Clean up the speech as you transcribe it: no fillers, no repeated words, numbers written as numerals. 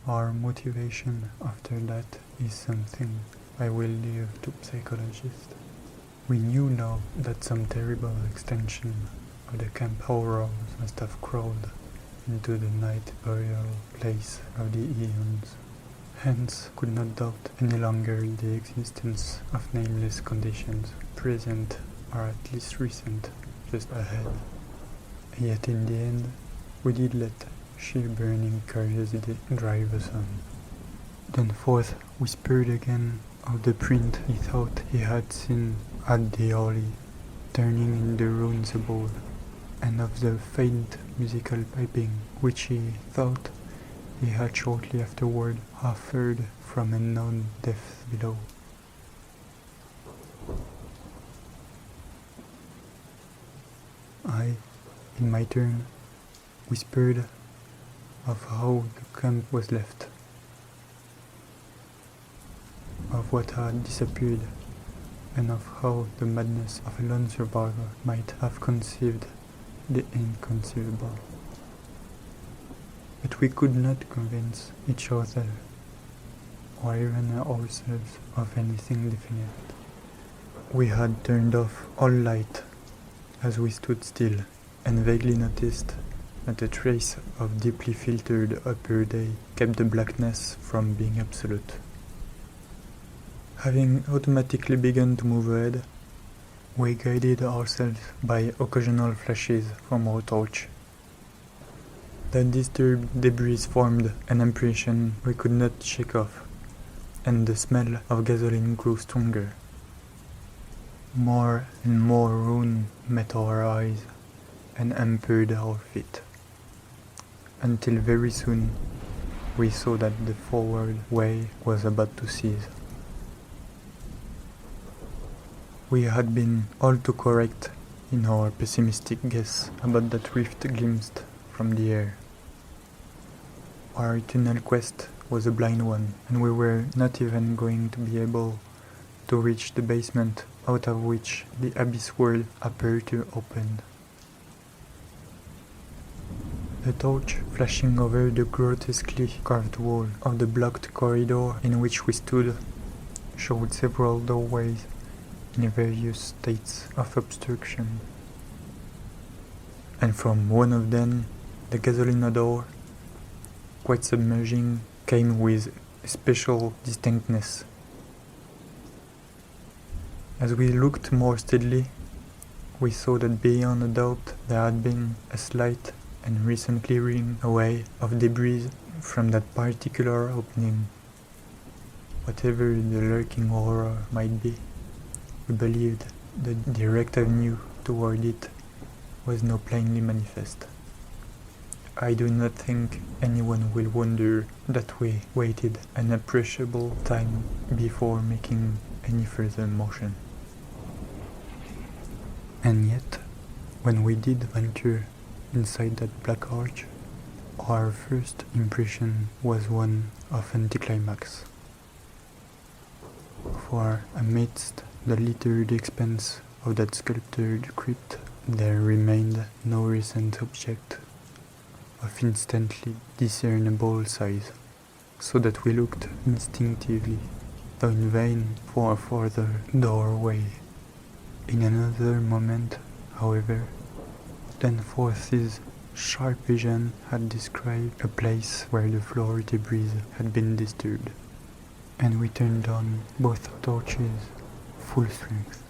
Our motivation after that is something I will leave to psychologists. We knew now that some terrible extension of the camp horrors must have crawled into the night burial place of the aeons. Hence, could not doubt any longer the existence of nameless conditions, present or at least recent, just ahead. Yet in the end, we did let sheer burning curiosity drive us on. Danforth whispered again of the print he thought he had seen at the alley, turning in the ruins above, and of the faint musical piping which he thought he had shortly afterward half heard from unknown depths below. I, in my turn, whispered of how the camp was left, of what had disappeared, and of how the madness of a lone survivor might have conceived the inconceivable. But we could not convince each other, or even ourselves, of anything definite. We had turned off all light as we stood still, and vaguely noticed that a trace of deeply filtered upper day kept the blackness from being absolute. Having automatically begun to move ahead, we guided ourselves by occasional flashes from our torch. The disturbed debris formed an impression we could not shake off, and the smell of gasoline grew stronger. More and more ruin met our eyes and hampered our feet, until very soon we saw that the forward way was about to cease. We had been all too correct in our pessimistic guess about that rift glimpsed from the air. Our eternal quest was a blind one, and we were not even going to be able to reach the basement out of which the abyssward aperture opened. The torch flashing over the grotesquely carved wall of the blocked corridor in which we stood showed several doorways in various states of obstruction, and from one of them, the gasoline odor, quite submerging, came with special distinctness. As we looked more steadily, we saw that beyond a doubt there had been a slight and recent clearing away of debris from that particular opening. Whatever the lurking horror might be, we believed the direct avenue toward it was now plainly manifest. I do not think anyone will wonder that we waited an appreciable time before making any further motion. And yet, when we did venture inside that black arch, our first impression was one of anticlimax. For amidst the littered expanse of that sculptured crypt, there remained no recent object of instantly discernible size, so that we looked instinctively, though in vain, for a further doorway. In another moment, however, Danforth's sharp vision had described a place where the floor debris had been disturbed, and we turned on both torches full strength.